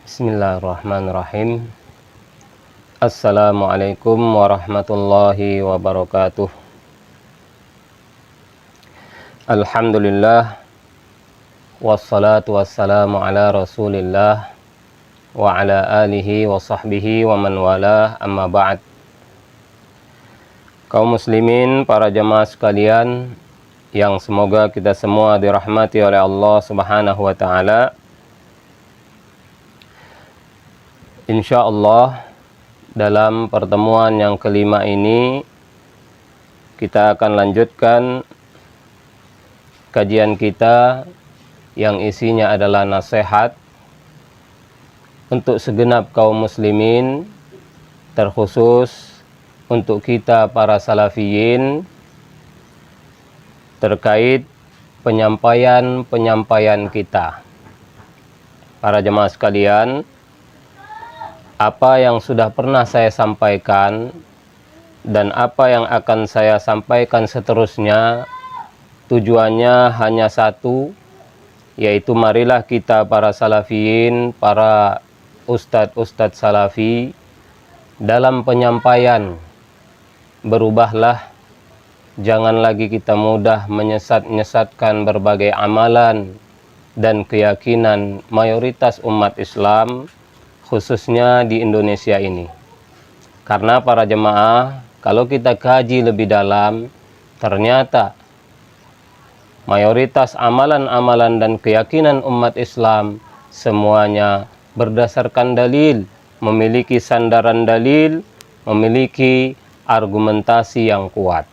Bismillahirrahmanirrahim. Assalamualaikum warahmatullahi wabarakatuh. Alhamdulillah, wassalatu wassalamu ala rasulillah wa ala alihi wa sahbihi wa man wala, amma ba'd. Kaum muslimin, para jamaah sekalian yang semoga kita semua dirahmati oleh Allah Subhanahu wa ta'ala. Insya Allah dalam pertemuan yang kelima ini kita akan lanjutkan kajian kita yang isinya adalah nasihat untuk segenap kaum muslimin, terkhusus untuk kita para salafiyin terkait penyampaian kita. Para jemaah sekalian, apa yang sudah pernah saya sampaikan dan apa yang akan saya sampaikan seterusnya tujuannya hanya satu, yaitu marilah kita para salafiyin, para ustadz salafi dalam penyampaian berubahlah. Jangan lagi kita mudah menyesatkan berbagai amalan dan keyakinan mayoritas umat Islam, khususnya di Indonesia ini. Karena para jemaah, kalau kita kaji lebih dalam, ternyata mayoritas amalan-amalan dan keyakinan umat Islam semuanya berdasarkan dalil, memiliki sandaran dalil, memiliki argumentasi yang kuat.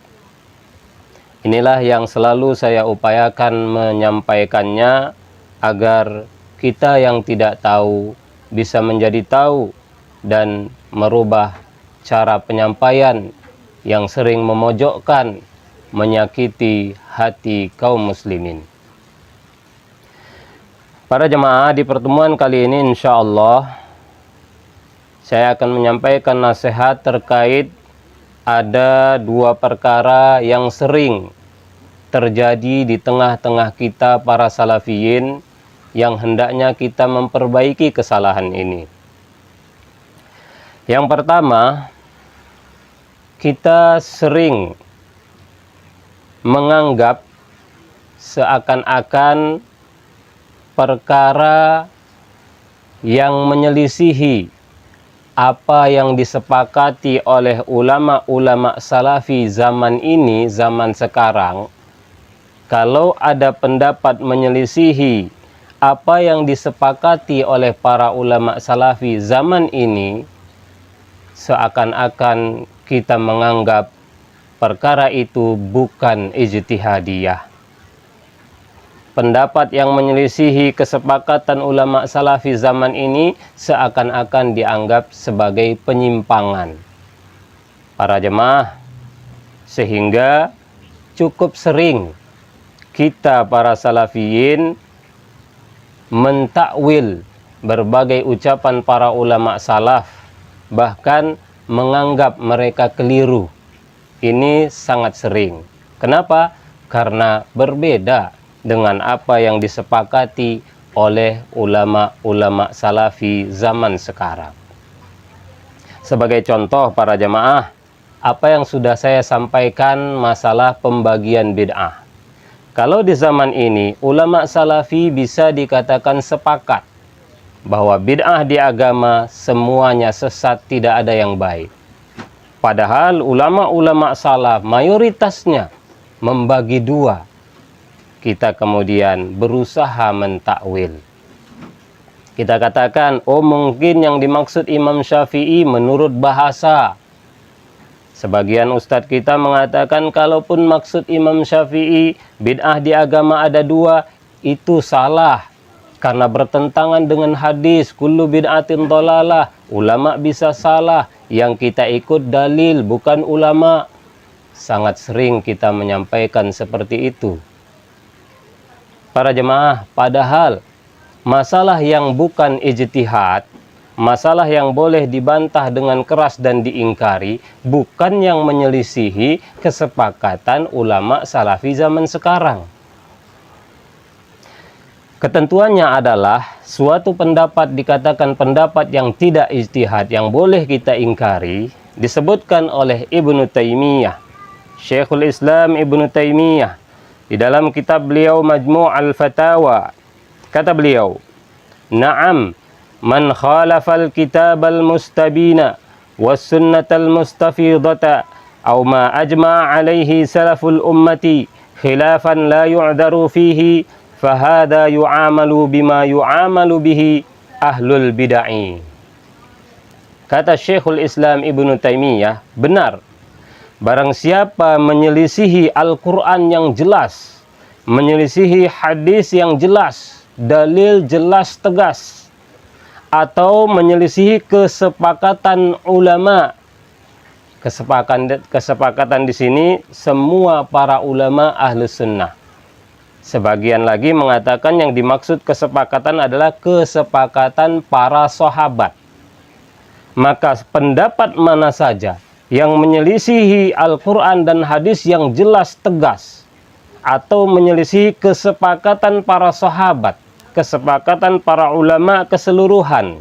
Inilah yang selalu saya upayakan menyampaikannya agar kita yang tidak tahu bisa menjadi tahu dan merubah cara penyampaian yang sering memojokkan, menyakiti hati kaum muslimin. Para jemaah, di pertemuan kali ini insya Allah saya akan menyampaikan nasihat terkait ada dua perkara yang sering terjadi di tengah-tengah kita para salafiyin yang hendaknya kita memperbaiki kesalahan ini. Yang pertama, kita sering menganggap seakan-akan perkara yang menyelisihi apa yang disepakati oleh ulama-ulama salafi zaman ini, zaman sekarang, kalau ada pendapat menyelisihi apa yang disepakati oleh para ulama salafi zaman ini, seakan-akan kita menganggap perkara itu bukan ijtihadiyah. Pendapat yang menyelisihi kesepakatan ulama salafi zaman ini seakan-akan dianggap sebagai penyimpangan. Para jemaah, sehingga cukup sering kita para salafiyin mentakwil berbagai ucapan para ulama salaf, bahkan menganggap mereka keliru. Ini sangat sering. Kenapa? Karena berbeda dengan apa yang disepakati oleh ulama-ulama salafi zaman sekarang. Sebagai contoh para jemaah, apa yang sudah saya sampaikan masalah pembagian bid'ah. Kalau di zaman ini, ulama salafi bisa dikatakan sepakat bahwa bid'ah di agama semuanya sesat, tidak ada yang baik. Padahal ulama-ulama salaf mayoritasnya membagi dua. Kita kemudian berusaha mentakwil. Kita katakan, oh mungkin yang dimaksud Imam Syafi'i menurut bahasa. Sebagian ustadz kita mengatakan kalaupun maksud Imam Syafi'i bid'ah di agama ada dua, itu salah. Karena bertentangan dengan hadis, kullu bid'atin dhalalah. Ulama bisa salah, yang kita ikut dalil bukan ulama. Sangat sering kita menyampaikan seperti itu. Para jemaah, padahal masalah yang bukan ijtihad, masalah yang boleh dibantah dengan keras dan diingkari, bukan yang menyelisihi kesepakatan ulama salafi zaman sekarang. Ketentuannya adalah suatu pendapat dikatakan pendapat yang tidak ijtihad, yang boleh kita ingkari, disebutkan oleh Ibnu Taimiyah, Syekhul Islam Ibnu Taimiyah, di dalam kitab beliau Majmu' al-Fatawa. Kata beliau, "Na'am, man khalafal kitabal mustabina was sunnatal mustafidata aw ma ajma'a alaihi salaful ummati khilafan la yu'daru fihi fahada yu'amalu bima yu'amalu bihi ahlul bid'ah." Kata Syekhul Islam Ibnu Taimiyah, benar, barang siapa menyelisihi Al-Quran yang jelas, menyelisihi hadis yang jelas, dalil jelas tegas, atau menyelisihi kesepakatan ulama. Kesepakatan di sini semua para ulama Ahlus Sunnah. Sebagian lagi mengatakan yang dimaksud kesepakatan adalah kesepakatan para sahabat. Maka pendapat mana saja yang menyelisihi Al-Quran dan hadis yang jelas tegas, atau menyelisihi kesepakatan para sahabat, kesepakatan para ulama keseluruhan,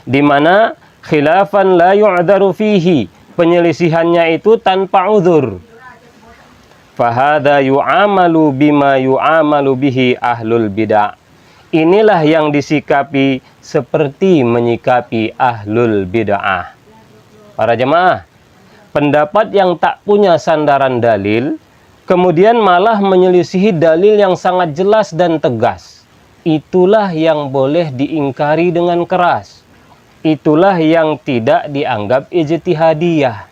di mana khilafan la yu'daru fihi, penyelisihannya itu tanpa uzur, fahada yu'amalu bima yu'amalu bihi ahlul bid'ah. Inilah yang disikapi seperti menyikapi ahlul bid'ah. Para jemaah, pendapat yang tak punya sandaran dalil, kemudian malah menyelisihi dalil yang sangat jelas dan tegas, itulah yang boleh diingkari dengan keras. Itulah yang tidak dianggap ijtihadiyah.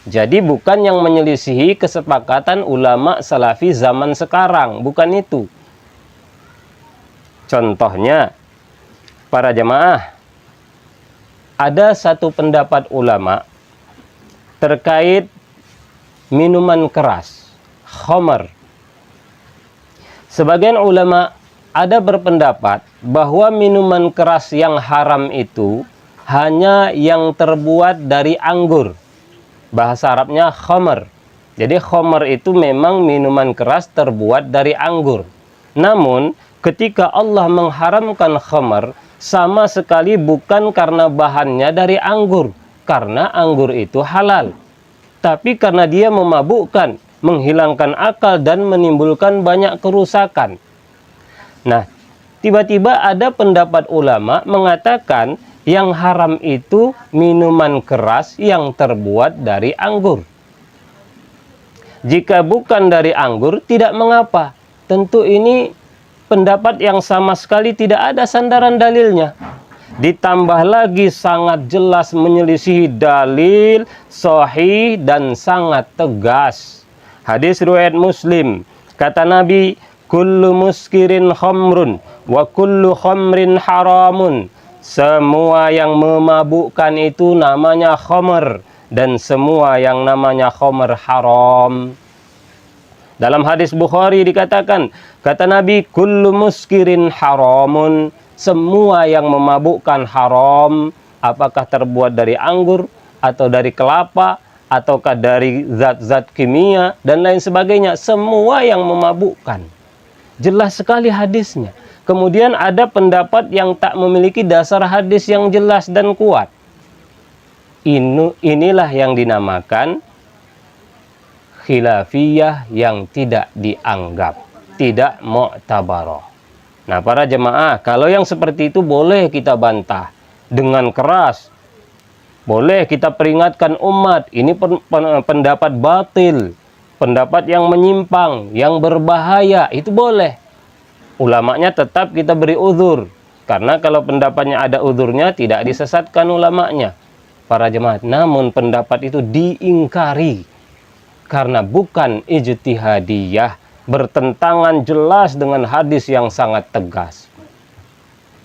Jadi bukan yang menyelisihi kesepakatan ulama salafi zaman sekarang, bukan itu. Contohnya, para jemaah, ada satu pendapat ulama terkait minuman keras, khamar. Sebagian ulama ada berpendapat bahwa minuman keras yang haram itu hanya yang terbuat dari anggur. Bahasa Arabnya khamar. Jadi khamar itu memang minuman keras terbuat dari anggur. Namun ketika Allah mengharamkan khamar, sama sekali bukan karena bahannya dari anggur, karena anggur itu halal, tapi karena dia memabukkan, menghilangkan akal dan menimbulkan banyak kerusakan. Nah, tiba-tiba ada pendapat ulama mengatakan yang haram itu minuman keras yang terbuat dari anggur. Jika bukan dari anggur, tidak mengapa. Tentu ini pendapat yang sama sekali tidak ada sandaran dalilnya. Ditambah lagi sangat jelas menyelisihi dalil sahih dan sangat tegas. Hadis riwayat Muslim, kata Nabi, kullu muskirin khamrun wa kullu khamrin haramun. Semua yang memabukkan itu namanya khamr, dan semua yang namanya khamr haram. Dalam hadis Bukhari dikatakan, kata Nabi, kullu muskirin haramun. Semua yang memabukkan haram, apakah terbuat dari anggur atau dari kelapa ataukah dari zat-zat kimia dan lain sebagainya, semua yang memabukkan. Jelas sekali hadisnya. Kemudian ada pendapat yang tak memiliki dasar hadis yang jelas dan kuat. Inilah yang dinamakan khilafiyah yang tidak dianggap, tidak mu'tabarah. Nah, para jemaah, kalau yang seperti itu boleh kita bantah dengan keras. Boleh kita peringatkan umat, ini pendapat batil, pendapat yang menyimpang, yang berbahaya, itu boleh. Ulamanya tetap kita beri uzur, karena kalau pendapatnya ada uzurnya tidak disesatkan ulamanya, para jemaat. Namun pendapat itu diingkari karena bukan ijtihadiyah, bertentangan jelas dengan hadis yang sangat tegas.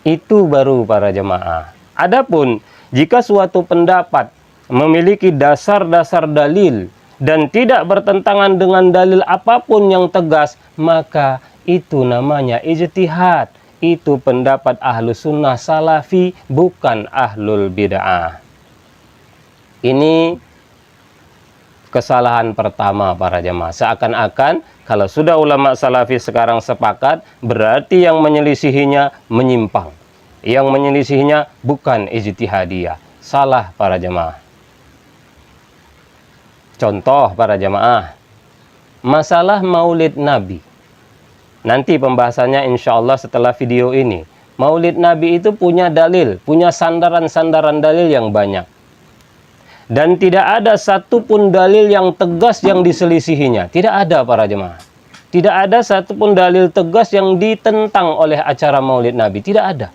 Itu baru para jemaah. Adapun jika suatu pendapat memiliki dasar-dasar dalil dan tidak bertentangan dengan dalil apapun yang tegas, maka itu namanya ijtihad. Itu pendapat ahlu sunnah salafi, bukan ahlul bid'ah. Ini kesalahan pertama para jemaah. Seakan-akan Kalau sudah ulama salafi sekarang sepakat, berarti yang menyelisihinya menyimpang. Yang menyelisihinya bukan ijtihadiyah. Salah para jemaah. Contoh para jemaah, masalah maulid Nabi. Nanti pembahasannya insya Allah setelah video ini. Maulid Nabi itu punya dalil, punya sandaran-sandaran dalil yang banyak. Dan tidak ada satupun dalil yang tegas yang diselisihinya. Tidak ada para jemaah. Tidak ada satupun dalil tegas yang ditentang oleh acara maulid Nabi. Tidak ada.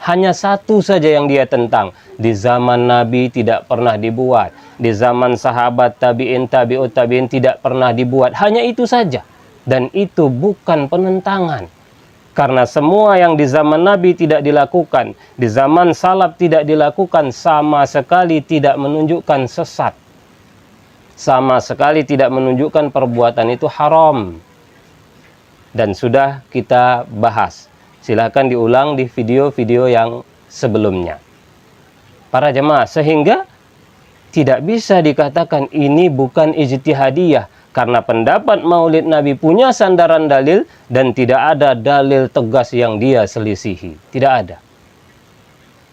Hanya satu saja yang dia tentang. Di zaman Nabi tidak pernah dibuat. Di zaman sahabat tabi'in, tabi'ut tabi'in tidak pernah dibuat. Hanya itu saja. Dan itu bukan penentangan. Karena semua yang di zaman Nabi tidak dilakukan, di zaman salaf tidak dilakukan, sama sekali tidak menunjukkan sesat. Sama sekali tidak menunjukkan perbuatan itu haram. Dan sudah kita bahas. Silahkan diulang di video-video yang sebelumnya. Para jemaah, sehingga tidak bisa dikatakan ini bukan ijtihadiyah. Karena pendapat maulid Nabi punya sandaran dalil dan tidak ada dalil tegas yang dia selisihi. Tidak ada.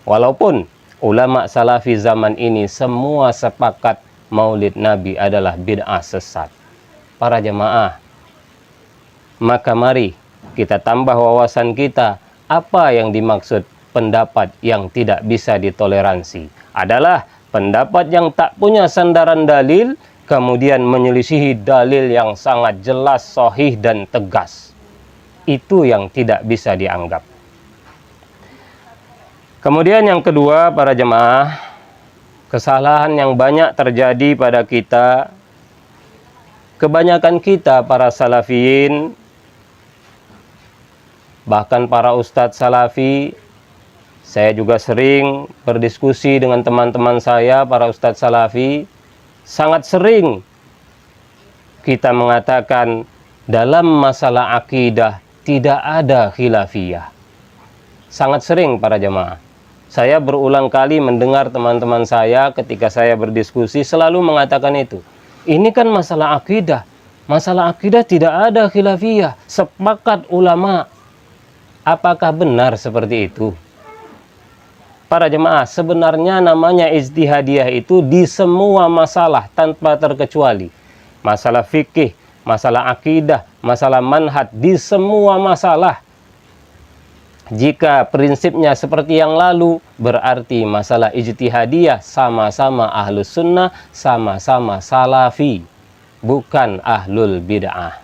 Walaupun ulama salafi zaman ini semua sepakat maulid Nabi adalah bid'ah sesat. Para jemaah, maka mari kita tambah wawasan kita, apa yang dimaksud pendapat yang tidak bisa ditoleransi. Adalah pendapat yang tak punya sandaran dalil, kemudian menyelisihi dalil yang sangat jelas, sahih dan tegas. Itu yang tidak bisa dianggap. Kemudian yang kedua para jemaah, kesalahan yang banyak terjadi pada kita, kebanyakan kita para salafiyin, bahkan para ustadz salafi, saya juga sering berdiskusi dengan teman-teman saya, para ustadz salafi, sangat sering kita mengatakan dalam masalah akidah tidak ada khilafiyah. Sangat sering para jemaah. Saya berulang kali mendengar teman-teman saya ketika saya berdiskusi selalu mengatakan itu. Ini kan masalah akidah. Masalah akidah tidak ada khilafiyah. Sepakat ulama. Apakah benar seperti itu? Para jemaah, sebenarnya namanya ijtihadiyah itu di semua masalah tanpa terkecuali. Masalah fikih, masalah akidah, masalah manhaj, di semua masalah. Jika prinsipnya seperti yang lalu, berarti masalah ijtihadiyah sama-sama ahlus sunnah, sama-sama salafi, bukan ahlul bid'ah.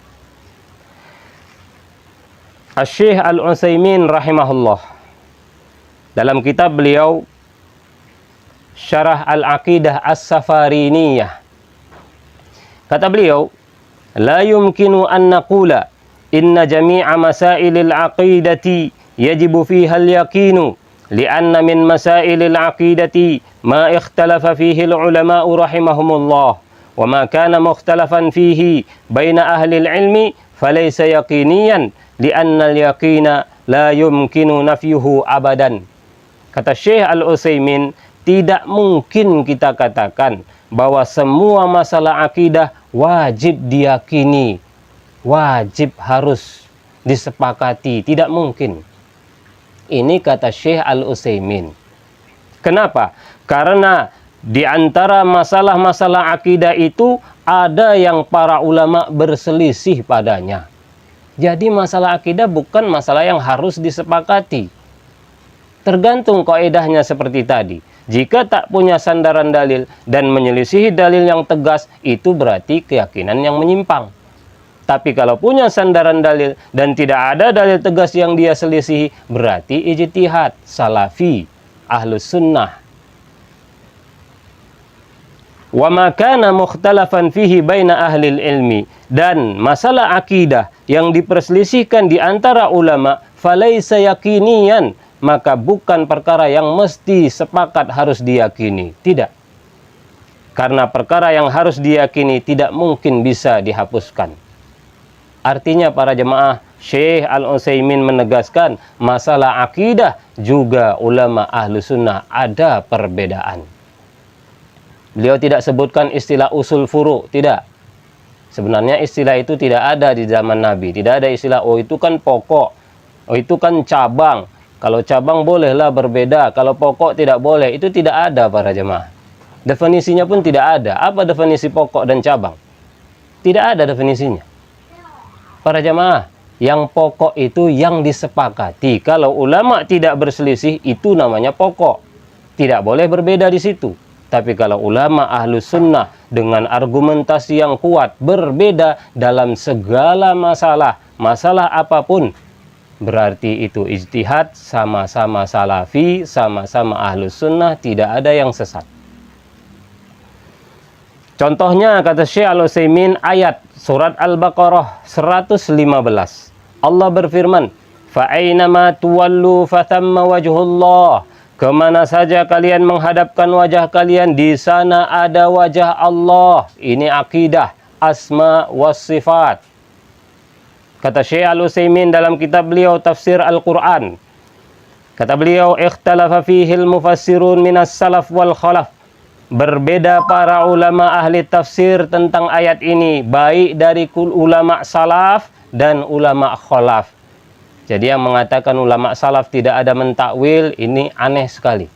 Asy-Syaikh Al-Utsaimin rahimahullah, dalam kitab beliau Syarah Al-Aqidah As-Safariniyah, kata beliau, la yumkinu an naqula inna jami'a masailil aqidati yajibu fiha al-yaqinu li'anna min masailil aqidati ma ikhtalafa fihi al-ulama'u rahimahumullah wa ma kana mukhtalafan fihi baina ahli al-ilmi falaysa yaqiniyan li'anna al-yaqina la yumkinu nafyuhu abadan. Kata Syekh Al-Utsaimin, tidak mungkin kita katakan bahwa semua masalah akidah wajib diyakini, wajib harus disepakati. Tidak mungkin. Ini kata Syekh Al-Utsaimin. Kenapa? Karena di antara masalah-masalah akidah itu ada yang para ulama berselisih padanya. Jadi masalah akidah bukan masalah yang harus disepakati. Tergantung kaidahnya seperti tadi. Jika tak punya sandaran dalil dan menyelisihi dalil yang tegas, itu berarti keyakinan yang menyimpang. Tapi kalau punya sandaran dalil dan tidak ada dalil tegas yang dia selisihi, berarti ijtihad, salafi, ahlus sunnah. Wa ma kana mukhtalafan fihi baina ahlil ilmi, dan masalah akidah yang diperselisihkan di antara ulama, falaisa yaqiniyan, maka bukan perkara yang mesti sepakat harus diyakini. Tidak. Karena perkara yang harus diyakini tidak mungkin bisa dihapuskan. Artinya para jemaah, Syekh Al-Utsaimin menegaskan masalah akidah juga ulama ahlu sunnah ada perbedaan. Beliau tidak sebutkan istilah usul furu', tidak. Sebenarnya istilah itu tidak ada di zaman Nabi. Tidak ada istilah, oh itu kan pokok, oh itu kan cabang. Kalau cabang bolehlah berbeda, kalau pokok tidak boleh. Itu tidak ada para jemaah. Definisinya pun tidak ada. Apa definisi pokok dan cabang? Tidak ada definisinya. Para jemaah, yang pokok itu yang disepakati. Kalau ulama tidak berselisih, itu namanya pokok. Tidak boleh berbeda di situ. Tapi kalau ulama ahlus sunnah dengan argumentasi yang kuat berbeda dalam segala masalah, masalah apapun, berarti itu ijtihad, sama-sama salafi, sama-sama ahlus sunnah, tidak ada yang sesat. Contohnya kata Syekh Al-Utsaimin, ayat surat Al-Baqarah 115. Allah berfirman, "Fa'ainama tuwallu fathamma wajhullah." Kemana saja kalian menghadapkan wajah kalian, di sana ada wajah Allah. Ini akidah asma was sifat. Kata Syekh Al-Utsaimin dalam kitab beliau Tafsir Al-Quran. Kata beliau, ikhtalafa fihi al-mufassirun minas salaf wal khalaf. Berbeda para ulama ahli tafsir tentang ayat ini, baik dari ulama salaf dan ulama khalaf. Jadi yang mengatakan ulama salaf tidak ada mentakwil, ini aneh sekali.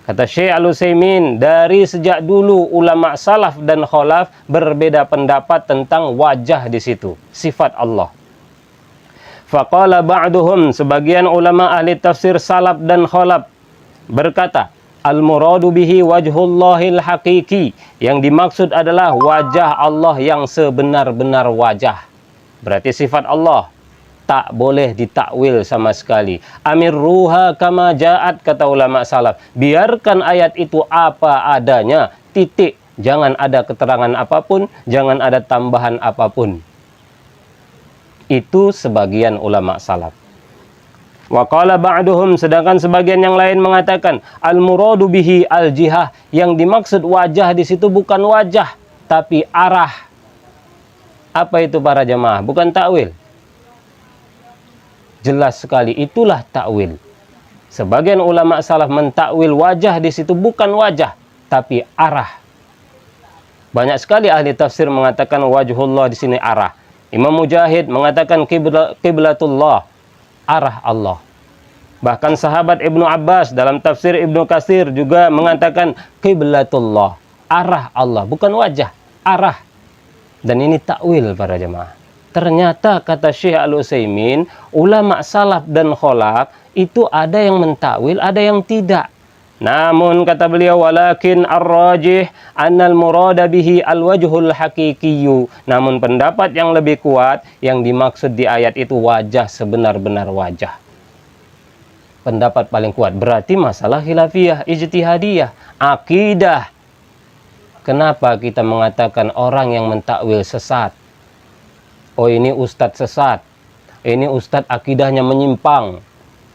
Kata Syekh Al-Utsaimin, dari sejak dulu ulama salaf dan khalaf berbeda pendapat tentang wajah di situ, sifat Allah. Faqala ba'duhum, sebagian ulama ahli tafsir salaf dan khalaf berkata, al-muradu bihi wajhullahil haqiqi, yang dimaksud adalah wajah Allah yang sebenar-benar wajah. Berarti sifat Allah tak boleh ditakwil sama sekali. Amirruha kama ja'at, kata ulama salaf. Biarkan ayat itu apa adanya, titik. Jangan ada keterangan apapun, jangan ada tambahan apapun. Itu sebagian ulama salaf. Wa qala ba'duhum, sedangkan sebagian yang lain mengatakan al-muradu bihi al-jihah, yang dimaksud wajah di situ bukan wajah, tapi arah. Apa itu para jemaah? Bukan takwil. Jelas sekali, itulah takwil. Sebagian ulama salaf mentakwil wajah di situ bukan wajah, tapi arah. Banyak sekali ahli tafsir mengatakan wajhullah di sini arah. Imam Mujahid mengatakan qiblatullah, arah Allah. Bahkan sahabat Ibnu Abbas dalam tafsir Ibnu Katsir juga mengatakan qiblatullah, arah Allah, bukan wajah, arah. Dan ini takwil para jemaah. Ternyata kata Syekh Al-Utsaimin, ulama salaf dan khalaf itu ada yang mentakwil, ada yang tidak. Namun kata beliau, walakin ar-rajih annal murada bihi al-wajhul haqiqiyyu. Namun pendapat yang lebih kuat, yang dimaksud di ayat itu wajah sebenar-benar wajah. Pendapat paling kuat, berarti masalah khilafiyah, ijtihadiyah, akidah. Kenapa kita mengatakan orang yang mentakwil sesat? Oh, ini ustadz sesat, ini ustadz akidahnya menyimpang,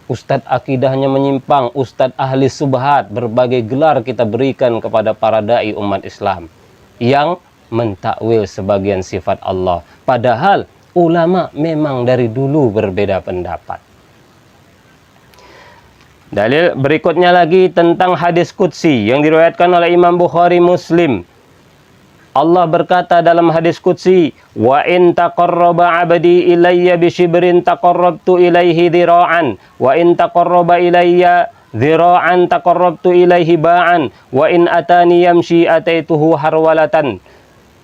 ustadz akidahnya menyimpang, ustadz ahli subhat, berbagai gelar kita berikan kepada para dai umat Islam yang mentakwil sebagian sifat Allah. Padahal ulama memang dari dulu berbeda pendapat. Dalil berikutnya lagi tentang hadis qudsi yang diriwayatkan oleh Imam Bukhari Muslim. Allah berkata dalam hadis qudsi, wa in taqarraba 'abdi ilayya bi shibrin taqarrabtu ilaihi dhira'an, wa in taqarraba ilayya dhira'an taqarrabtu ilaihi ba'an, wa in atani yamshi ataituhu harwalatan.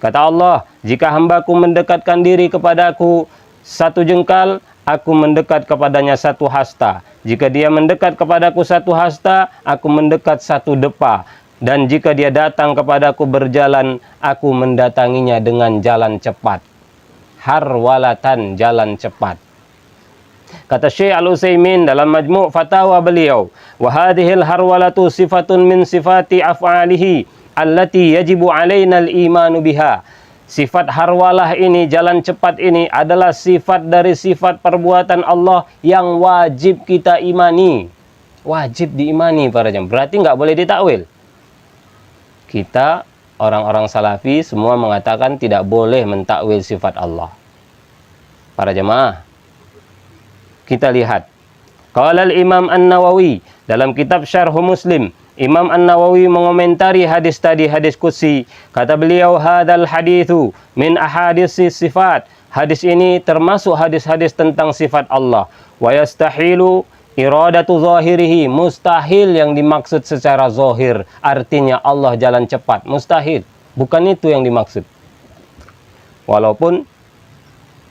Kata Allah, jika hambaku mendekatkan diri kepadaku satu jengkal, aku mendekat kepadanya satu hasta. Jika dia mendekat kepadaku satu hasta, aku mendekat satu depa. Dan jika dia datang kepadaku berjalan, aku mendatanginya dengan jalan cepat. Harwalatan, jalan cepat. Kata Syekh Al-Utsaimin dalam Majmu' Fatawa beliau, wa hadhil harwalatu sifatun min sifati af'alihi allati yajibu alaina al-imanu biha. Sifat harwalah ini, jalan cepat ini adalah sifat dari sifat perbuatan Allah yang wajib kita imani. Wajib diimani para jemaah. Berarti nggak boleh ditakwil. Kita orang-orang salafi semua mengatakan tidak boleh mentakwil sifat Allah. Para jemaah, kita lihat. Qala al-Imam An-Nawawi dalam kitab Syarh Muslim, Imam An-Nawawi mengomentari hadis tadi, hadis qudsi. Kata beliau, hadzal haditsu min ahaditsis sifat. Hadis ini termasuk hadis-hadis tentang sifat Allah. Wa yastahilu iradatu zahirihi, mustahil yang dimaksud secara zahir, artinya Allah jalan cepat, mustahil. Bukan itu yang dimaksud. Walaupun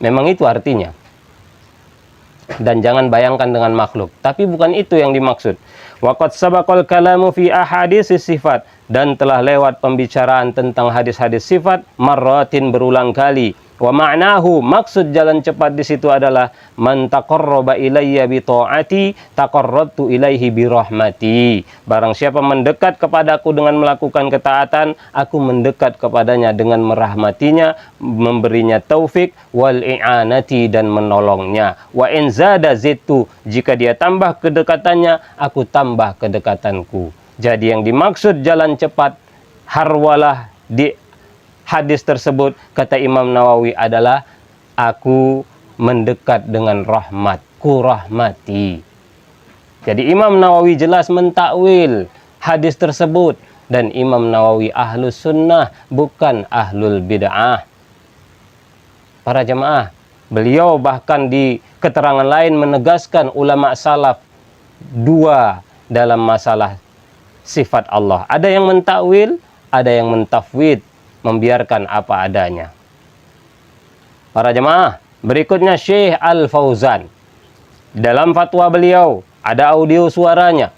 memang itu artinya. Dan jangan bayangkan dengan makhluk, tapi bukan itu yang dimaksud. Waqad sabaqal kalamu fi ahaditsis sifat, dan telah lewat pembicaraan tentang hadis-hadis sifat marratin, berulang kali. Wa ma'nahu, maksud jalan cepat di situ adalah man taqarraba ilayya bi ta'ati taqarrabtu ilaihi bi rahmati. Barang siapa mendekat kepadaku dengan melakukan ketaatan, aku mendekat kepadanya dengan merahmatinya, memberinya taufik wal i'anati, dan menolongnya. Wa in zada zidtu, jika dia tambah kedekatannya, aku tambah kedekatanku. Jadi yang dimaksud jalan cepat harwalah di hadis tersebut, kata Imam Nawawi, adalah aku mendekat dengan rahmatku rahmati. Jadi Imam Nawawi jelas mentakwil hadis tersebut, dan Imam Nawawi ahlus sunnah, bukan ahlul bid'ah. Para jemaah, beliau bahkan di keterangan lain menegaskan ulama salaf dua dalam masalah sifat Allah. Ada yang mentakwil, ada yang mentafwid, membiarkan apa adanya. Para jemaah, berikutnya Syekh Al-Fauzan. Dalam fatwa beliau ada audio suaranya.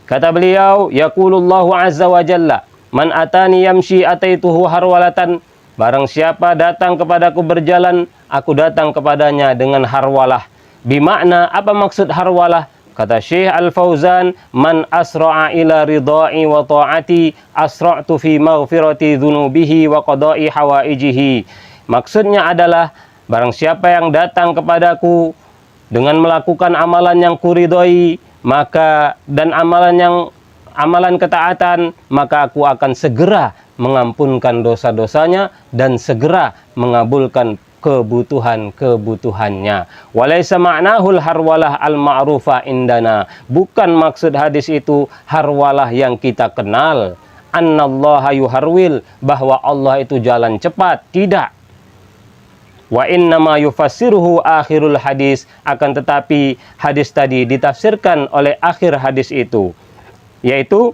Kata beliau, yaqulullahu azza wa jalla, man atani yamshi ataituhu harwalatan. Barang siapa datang kepadaku berjalan, aku datang kepadanya dengan harwalah. Bimakna, apa maksud harwalah? Kata Syekh Al-Fauzan, man asra'a ila ridha'i wa ta'ati asra'tu fi maghfirati dhunubihi wa qada'i hawaijihi. Maksudnya adalah, barang siapa yang datang kepadaku dengan melakukan amalan yang kuridhoi, maka dan amalan ketaatan, maka aku akan segera mengampunkan dosa-dosanya dan segera mengabulkan kebutuhan-kebutuhannya. Walaysa ma'nahul harwalah al-ma'rufa indana. Bukan maksud hadis itu harwalah yang kita kenal. Annallaha yuharwil, bahwa Allah itu jalan cepat. Tidak. Wa innama yufassiruhu akhirul hadis. Akan tetapi hadis tadi ditafsirkan oleh akhir hadis itu, yaitu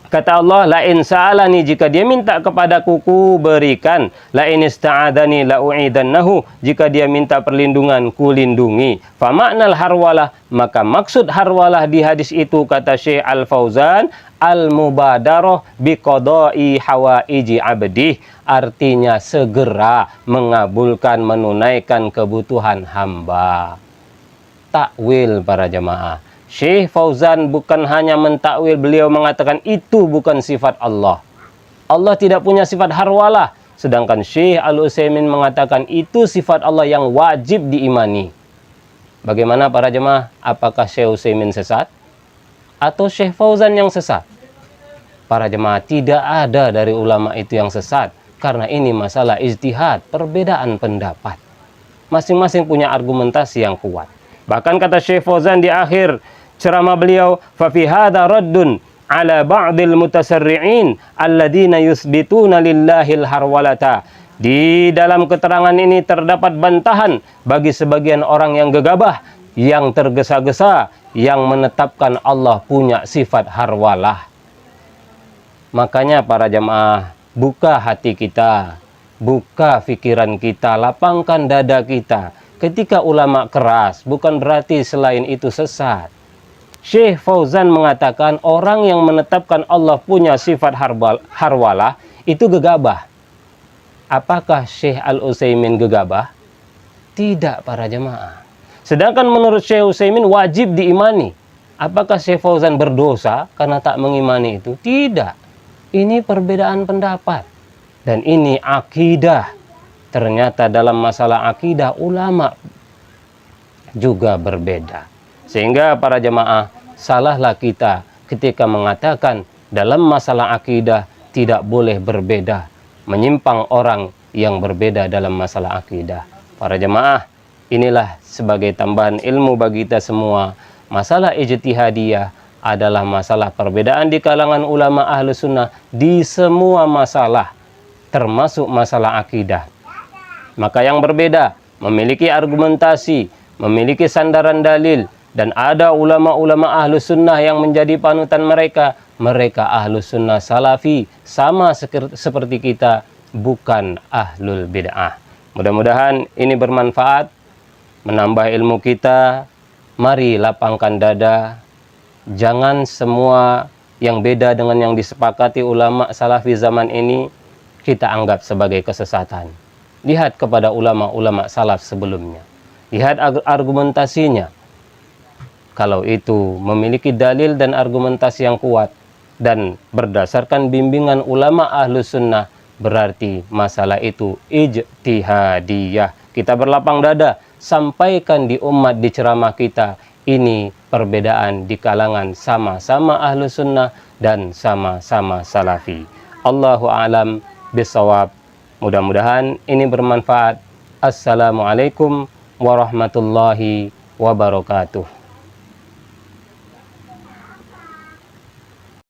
kata Allah, la in sa'alani, jika dia minta kepadaku ku berikan, la in ista'adani la u'idannahu, jika dia minta perlindungan ku lindungi. Fa ma'nal harwalah, maka maksud harwalah di hadis itu, kata Syekh Al-Fauzan, al-mubadarah bi qada'i hawaiji abdih, artinya segera mengabulkan, menunaikan kebutuhan hamba. Takwil para jemaah. Syekh Fauzan bukan hanya mentakwil, beliau mengatakan itu bukan sifat Allah. Allah tidak punya sifat harwalah. Sedangkan Syekh Al-Utsaimin mengatakan itu sifat Allah yang wajib diimani. Bagaimana para jemaah? Apakah Syekh Utsaimin sesat? Atau Syekh Fauzan yang sesat? Para jemaah, tidak ada dari ulama itu yang sesat. Karena ini masalah ijtihad, perbedaan pendapat. Masing-masing punya argumentasi yang kuat. Bahkan kata Syekh Fauzan di akhir ceramah beliau, fa fi hadza raddun ala ba'dil mutasarri'in alladziina yusbituna lillahil harwalata. Di dalam keterangan ini terdapat bantahan bagi sebagian orang yang gegabah, yang tergesa-gesa, yang menetapkan Allah punya sifat harwalah. Makanya para jamaah, buka hati kita, buka pikiran kita, lapangkan dada kita. Ketika ulama keras, bukan berarti selain itu sesat. Syekh Fauzan mengatakan orang yang menetapkan Allah punya sifat harwalah itu gegabah. Apakah Syekh Al-Utsaimin gegabah? Tidak para jemaah. Sedangkan menurut Syekh Utsaimin wajib diimani. Apakah Syekh Fauzan berdosa karena tak mengimani itu? Tidak. Ini perbedaan pendapat. Dan ini akidah. Ternyata dalam masalah akidah ulama juga berbeda. Sehingga para jemaah, salahlah kita ketika mengatakan dalam masalah akidah tidak boleh berbeda, menyimpang orang yang berbeda dalam masalah akidah. Para jemaah, inilah sebagai tambahan ilmu bagi kita semua, masalah ijtihadiyah adalah masalah perbedaan di kalangan ulama ahlu sunnah di semua masalah, termasuk masalah akidah. Maka yang berbeda memiliki argumentasi, memiliki sandaran dalil, dan ada ulama-ulama ahlu sunnah yang menjadi panutan mereka. Mereka ahlu sunnah salafi, sama seperti kita, bukan ahlul bid'ah. Mudah-mudahan ini bermanfaat, menambah ilmu kita. Mari lapangkan dada. Jangan semua yang beda dengan yang disepakati ulama salafi zaman ini kita anggap sebagai kesesatan. Lihat kepada ulama-ulama salaf sebelumnya. Lihat argumentasinya. Kalau itu memiliki dalil dan argumentasi yang kuat dan berdasarkan bimbingan ulama ahlu sunnah, berarti masalah itu ijtihadiyah. Kita berlapang dada, sampaikan di umat, di ceramah kita, ini perbedaan di kalangan sama-sama ahlu sunnah dan sama-sama salafi. Allahu a'lam bisawab. Mudah-mudahan ini bermanfaat. Assalamualaikum warahmatullahi wabarakatuh.